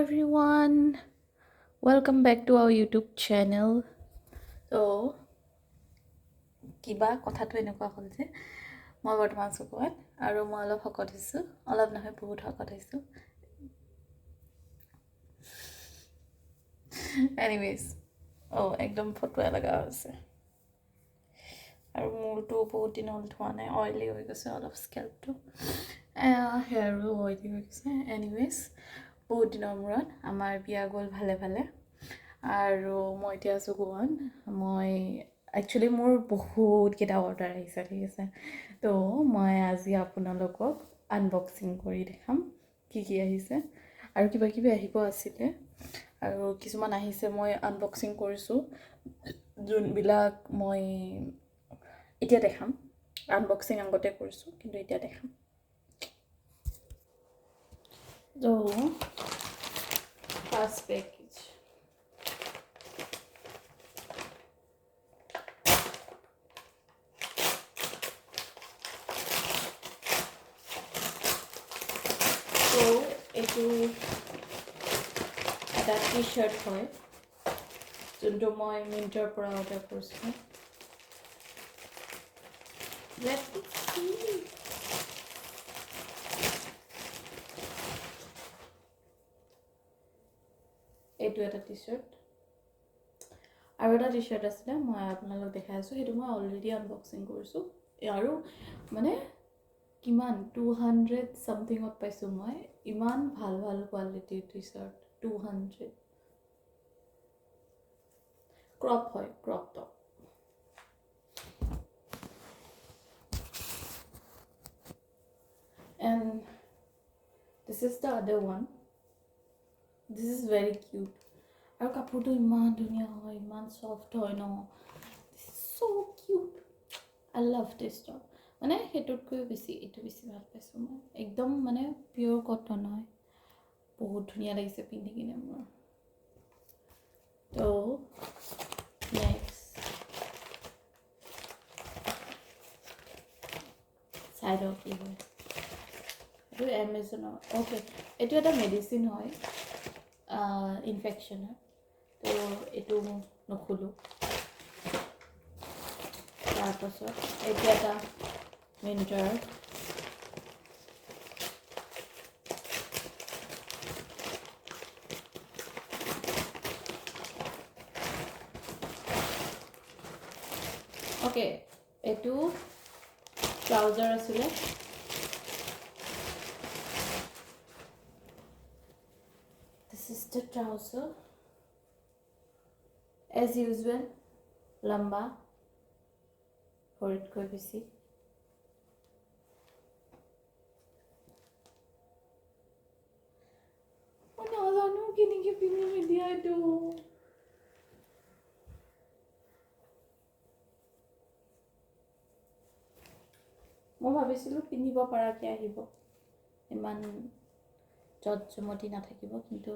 everyone, welcome back to our YouTube channel. So, কিবা কথাটো এনেকুৱা হ'ল যে মই বৰ্তমান চকুত আৰু মই অলপ শকত হৈছোঁ, অলপ নহয় বহুত শকত হৈছোঁ। এনিৱেজ একদম ফটোৱা লগা হৈছে আৰু মূৰটো বহুত দিন হ'ল ধোৱা নাই, অইলি হৈ গৈছে অলপ স্কেল্পটো, হেয়াৰো অইলি হৈ গৈছে। এনিৱেজ বহুত দিনৰ মূৰত আমাৰ বিয়া গ'ল ভালে ভালে আৰু মই এতিয়া আছোঁ গোৱাত। মই একচুৱেলি মোৰ বহুতকেইটা অৰ্ডাৰ আহিছে, ঠিক আছে। তো মই আজি আপোনালোকক আনবক্সিং কৰি দেখাম কি কি আহিছে আৰু কিবা কিবি আহিব আছিলে আৰু কিছুমান আহিছে মই আনবক্সিং কৰিছোঁ, যোনবিলাক মই এতিয়া দেখাম। আনবক্সিং আগতে কৰিছোঁ কিন্তু এতিয়া দেখাম। তো ফাৰ্ষ্ট পেকেজ তো এইটো এটা টি শ্বাৰ্ট হয় যোনটো মই মিন্ট্ৰাৰ পৰা অৰ্ডাৰ কৰিছিলোঁ। এইটো এটা টি শ্বাৰ্ট আৰু এটা টি শ্বাৰ্ট আছিলে মই আপোনালোক দেখাই আছোঁ, সেইটো মই অলৰেডি আনবক্সিং কৰিছোঁ আৰু মানে কিমান 200 চামথিঙত পাইছোঁ মই। ইমান ভাল ভাল কোৱালিটিৰ টি শ্বাৰ্ট, 200 ক্ৰপ হয়, crop top. And this is the other one. This is very cute. আৰু কাপোৰটো ইমান ধুনীয়া হয়, ইমান ছফ্ট হয় ন। This is so cute. I love this top. মানে সেইটোতকৈ বেছি এইটো বেছি ভাল পাইছোঁ মই। একদম মানে পিয়'ৰ কটন হয়, বহুত ধুনীয়া লাগিছে পিন্ধি কিনে মোৰ। তো নেক্সট চাইডৰ কি হয়, এইটো এমেজনৰ। অ'কে, এইটো এটা মেডিচিন হয় ইনফেকশ্যনৰ। তো এইটো নুখুলোঁ। তাৰপাছত এইটো এটা মিন্ট্ৰাৰ, অ'কে এইটো ট্ৰাউজাৰ আছিলে। This is the trouser. As usual, লম্বা, ভৰিতকৈ বেছি। মই নাজানো কেনেকৈ পিন্ধিম এতিয়া এইটো। মই ভাবিছিলোঁ পিন্ধিব পৰাকৈ আহিব, ইমান জমটি নাথাকিব, কিন্তু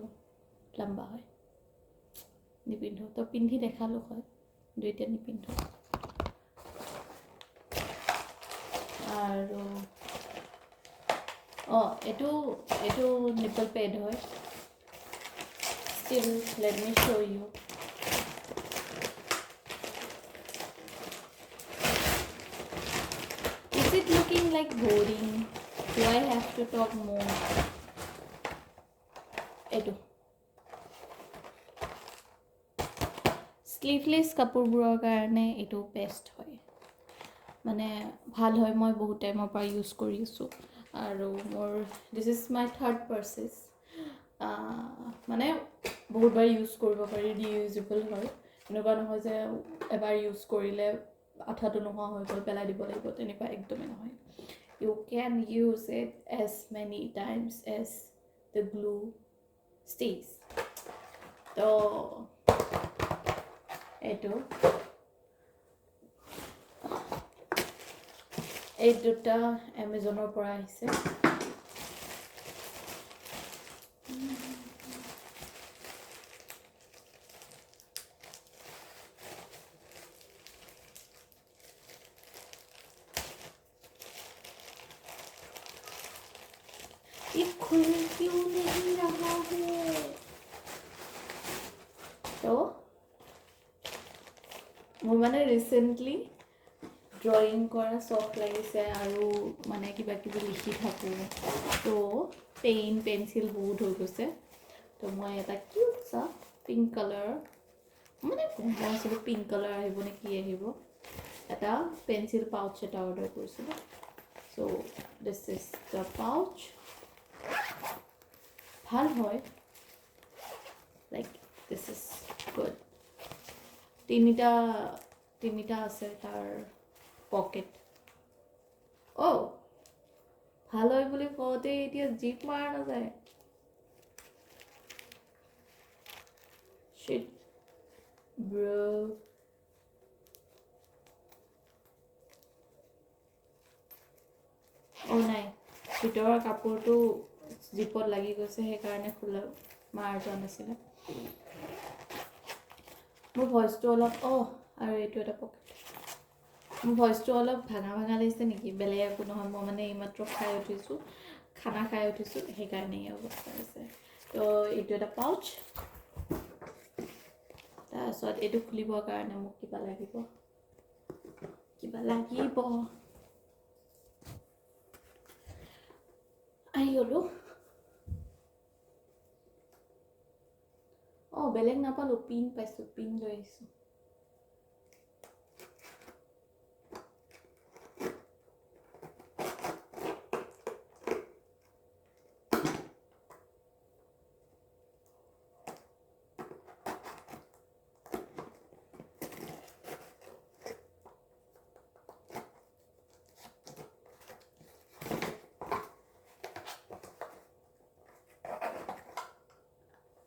লম্বা হয়, নিপিন্ধোঁ। তো পিন্ধি দেখালোঁ হয় কিন্তু এতিয়া নিপিন্ধোঁ। আৰু এইটো নিপল পেড হয়। Still let me show' you. Is it looking like boring? Do I have to talk more? এইটো স্লিভলেছ কাপোৰবোৰৰ কাৰণে এইটো বেষ্ট হয়, মানে ভাল হয়। মই বহুত টাইমৰ পৰা ইউজ কৰি আছোঁ আৰু মোৰ this is my third purchase. মানে বহুতবাৰ ইউজ কৰিব পাৰি, ৰিইউজেবল হয়। এনেকুৱা নহয় যে এবাৰ ইউজ কৰিলে আঠাটো নোহোৱা হৈ গ'ল পেলাই দিব লাগিব, তেনেকুৱা একদমেই নহয়। You can use it as many times as the glue stage. তো এই দুটা এমেজনৰ পৰা আহিছে। ये खुल क्यों नहीं रहा है? মোৰ মানে ৰিচেণ্টলি ড্ৰয়িং কৰা চখ লাগিছে আৰু মানে কিবা কিবি লিখি থাকোঁ তো পেঞ্চিল বহুত হৈ গৈছে তো মই এটা কিউট চা পিংক কালাৰ মানে ভাবিছিলোঁ পিংক কালাৰ আহিব নে কি আহিব এটা পেঞ্চিল পাউচ এটা অৰ্ডাৰ কৰিছিলোঁ চ' দিছ ইজ দ্য পাউচ ভাল হয় লাইক দিছ ইজ গুড তিনিটা আছে তাৰ পকেট ভাল হয় বুলি কওঁতে এতিয়া জিপ মাৰা নাযায় Shit, bro. নাই ভিতৰৰ কাপোৰটো জিপত লাগি গৈছে সেইকাৰণে খোলা মাৰ যোৱা নাছিলে মোৰ ভইচটো অলপ আৰু এইটো এটা পকেট মোৰ ভইচটো অলপ ভাঙা লাগিছে নেকি বেলেগ একো নহয় মই মানে এইমাত্ৰ খানা খাই উঠিছোঁ সেইকাৰণে এই অৱস্থা হৈছে তো এইটো এটা পাউচ তাৰপিছত এইটো খুলিবৰ কাৰণে মোক কিবা লাগিব আহি গ'লোঁ বেলেগ নাপালোঁ পিন পাইছোঁ পিন লৈ আহিছোঁ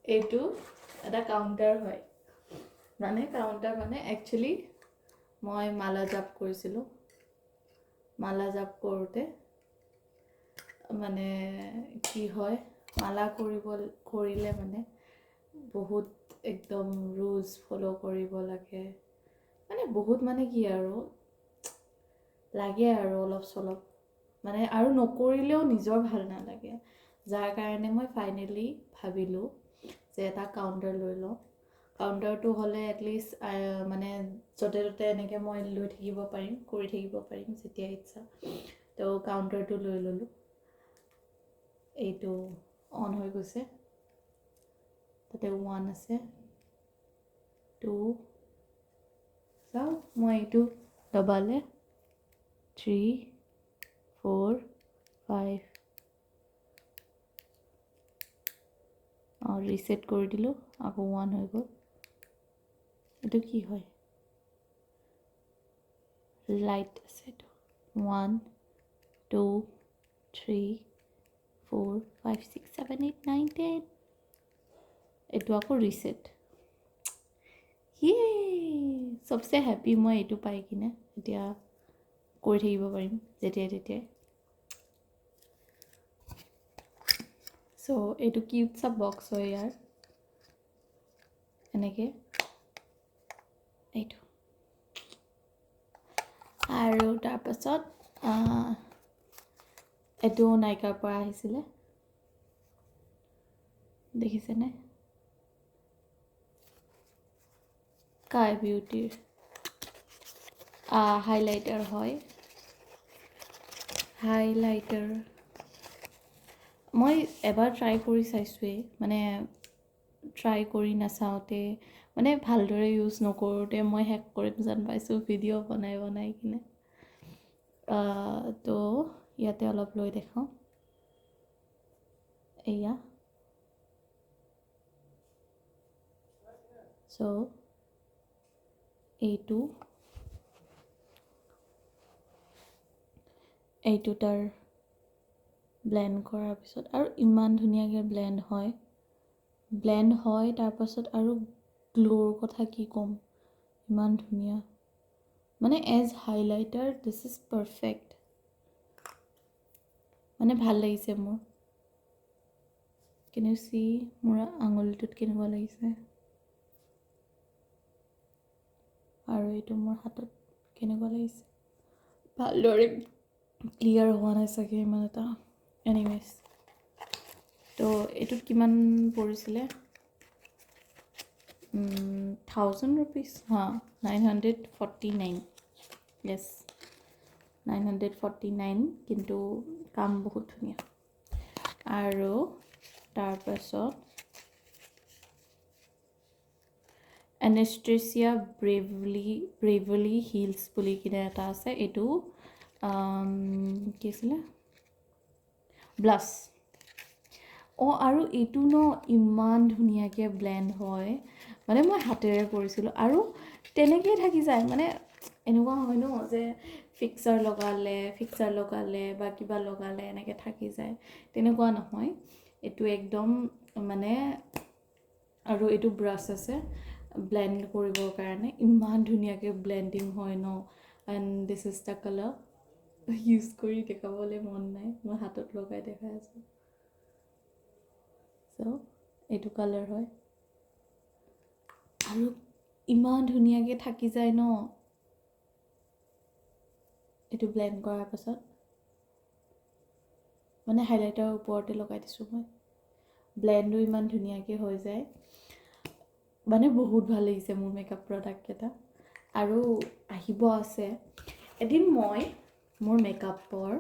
এইটো এটা কাউণ্টাৰ হয় কাউণ্টাৰ একচুৱেলি মই মালা জাপ কৰিছিলোঁ মালা জাপ কৰোঁতে কি হয় মালা কৰিলে বহুত একদম ৰুলছ ফ'ল' কৰিব লাগে বহুত কি আৰু লাগে আৰু অলপ চলপ আৰু নকৰিলেও নিজৰ ভাল নালাগে যাৰ কাৰণে মই ফাইনেলি ভাবিলোঁ যে এটা কাউণ্টাৰ লৈ লওঁ কাউণ্টাৰটো হ'লে এটলিষ্ট য'তে ত'তে এনেকৈ মই লৈ থাকিব পাৰিম কৰি থাকিব পাৰিম যেতিয়া ইচ্ছা তো কাউণ্টাৰটো লৈ ল'লোঁ এইটো অন হৈ গৈছে তাতে 1 আছে 2 চাওক মই এইটো দবালে 3 4 5 ৰিছেট কৰি দিলোঁ আকৌ 1 হৈ গ'ল এইটো কি হয় লাইট আছে এইটো 1 2 3 4 5 6 7 8 9 10 এইটো আকৌ ৰিছেট চবচে হেপী মই এইটো পাই কিনে এতিয়া কৰি থাকিব পাৰিম যেতিয়াই তেতিয়াই চ' এইটো কিউট চা বক্স হয় ইয়াৰ এনেকৈ এইটো আৰু তাৰপাছত এইটো নাইকাৰ পৰা আহিছিলে দেখিছেনে স্কাই বিউটিৰ হাইলাইটাৰ হয় মই এবাৰ ট্ৰাই কৰি চাইছোঁৱেই ট্ৰাই কৰি নাচাওঁতে ভালদৰে ইউজ নকৰোঁতে মই হেক কৰিম যেন পাইছোঁ ভিডিঅ' বনাই কিনে তো ইয়াতে অলপ লৈ দেখাওঁ এয়া চ' এইটো তাৰ ব্লেণ্ড কৰাৰ পিছত আৰু ইমান ধুনীয়াকৈ ব্লেণ্ড হয় তাৰপাছত আৰু গ্ল'ৰ কথা কি ক'ম ইমান ধুনীয়া as highlighter this is perfect ভাল লাগিছে মোৰ কেন ইউ চি মোৰ আঙুলিটোত কেনেকুৱা লাগিছে আৰু এইটো মোৰ হাতত কেনেকুৱা লাগিছে ভালদৰে ক্লিয়াৰ হোৱা নাই চাগে ইমান এটা এনিৱেজ তো এইটোত কিমান পৰিছিলে 1000 rupees हाँ 949 yes 949 কিন্তু কাম বহুত ধুনীয়া আৰু তাৰপাছত Anastasia Bravely Heals বুলি কিনে এটা আছে এইটো কি আছিলে ব্লাছ আৰু এইটো ন ইমান ধুনীয়াকৈ ব্লেণ্ড হয় মানে মই হাতেৰে কৰিছিলোঁ আৰু তেনেকৈয়ে থাকি যায় মানে এনেকুৱা হয় ন যে ফিক্সাৰ লগালে বা কিবা লগালে এনেকৈ থাকি যায় তেনেকুৱা নহয় এইটো একদম মানে আৰু এইটো ব্ৰাছ আছে ব্লেণ্ড কৰিবৰ কাৰণে ইমান ধুনীয়াকৈ ব্লেণ্ডিং হয় ন and this is the colour use কৰি দেখাবলৈ মন নাই মই হাতত লগাই দেখাই আছোঁ চ' এইটো কালাৰ হয় আৰু ইমান ধুনীয়াকৈ থাকি যায় ন এইটো ব্লেণ্ড কৰাৰ পাছত মানে হাইলাইটাৰৰ ওপৰতে লগাই দিছোঁ মই ব্লেণ্ডো ইমান ধুনীয়াকৈ হৈ যায় মানে বহুত ভাল লাগিছে মোৰ মেকআপ প্ৰডাক্টকেইটা আৰু আহিব আছে এদিন মই মোৰ মেকআপৰ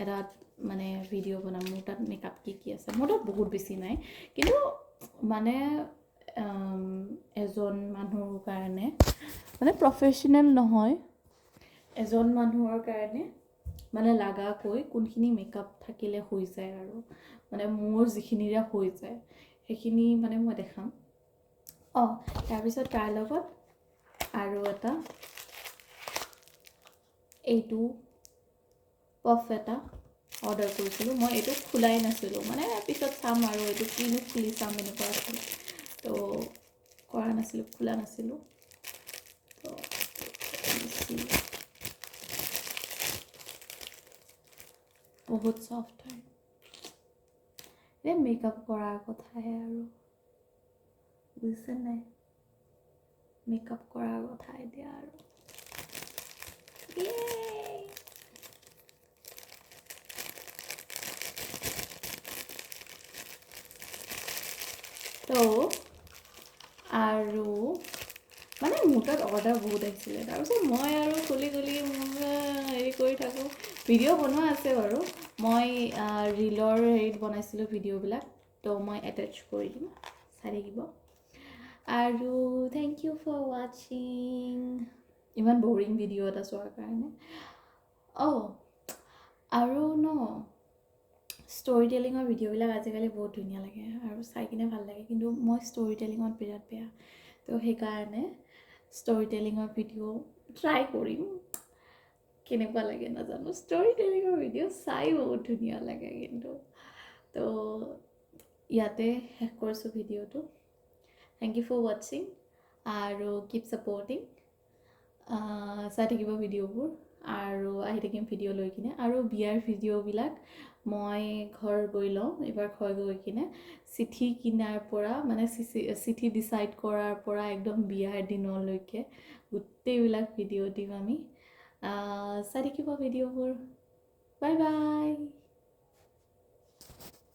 এটা মানে ভিডিঅ' বনাম মোৰ তাত মেকআপ কি আছে মোৰ তাত বহুত বেছি নাই কিন্তু মানে এজন মানুহৰ কাৰণে মানে প্ৰফেশ্যনেল নহয় এজন মানুহৰ কাৰণে মানে লাগাকৈ কোনখিনি মেকআপ থাকিলে হৈ যায় আৰু মানে মোৰ যিখিনিৰে হৈ যায় সেইখিনি মানে মই দেখাম তাৰপিছত তাৰ লগত আৰু এটা এইটো পফ এটা অৰ্ডাৰ কৰিছিলোঁ মই এইটো খোলাই নাছিলোঁ মানে পিছত চাম আৰু এইটো কিনো খুলি চাম এনেকুৱা আছিল তো কৰা নাছিলোঁ খোলা নাছিলোঁ তো বহুত চফ্ট হয় এই মেকআপ কৰাৰ কথাহে আৰু বুজিছে নাই মেকআপ কৰাৰ কথা এতিয়া আৰু তো আৰু মানে মোৰ তাত অৰ্ডাৰ বহুত আহিছিলে তাৰপিছত মই আৰু খুলি হেৰি কৰি থাকোঁ ভিডিঅ' বনোৱা আছে বাৰু মই ৰীলৰ হেৰিত বনাইছিলোঁ ভিডিঅ'বিলাক তো মই এটেচ কৰি দিম চাই থাকিব আৰু থেংক ইউ ফৰ ৱাচিং ইমান বৰিং ভিডিঅ' এটা চোৱাৰ কাৰণে আৰু ন ষ্টৰি টেলিঙৰ ভিডিঅ'বিলাক আজিকালি বহুত ধুনীয়া লাগে আৰু চাই কিনে ভাল লাগে কিন্তু মই ষ্টৰি টেলিঙত বিৰাট বেয়া তো সেইকাৰণে ষ্টৰি টেলিঙৰ ভিডিঅ' ট্ৰাই কৰিম কেনেকুৱা লাগে নাজানো ষ্টৰি টেলিঙৰ ভিডিঅ' চাই বহুত ধুনীয়া লাগে কিন্তু তো ইয়াতে শেষ কৰিছোঁ ভিডিঅ'টো থেংক ইউ ফৰ ৱাচিং আৰু কিপ ছাপৰ্টিং চাই থাকিব ভিডিঅ'বোৰ আৰু আহি থাকিম ভিডিঅ' লৈ কিনে আৰু বিয়াৰ ভিডিঅ'বিলাক মই ঘৰ গৈ লওঁ এইবাৰ ঘৰ গৈ কিনে চিঠি কিনাৰ পৰা মানে চিঠি ডিচাইড কৰাৰ পৰা একদম বিয়াৰ দিনলৈকে গোটেইবিলাক ভিডিঅ' দিম আমি চাই থাকিব ভিডিঅ'বোৰ বাই বাই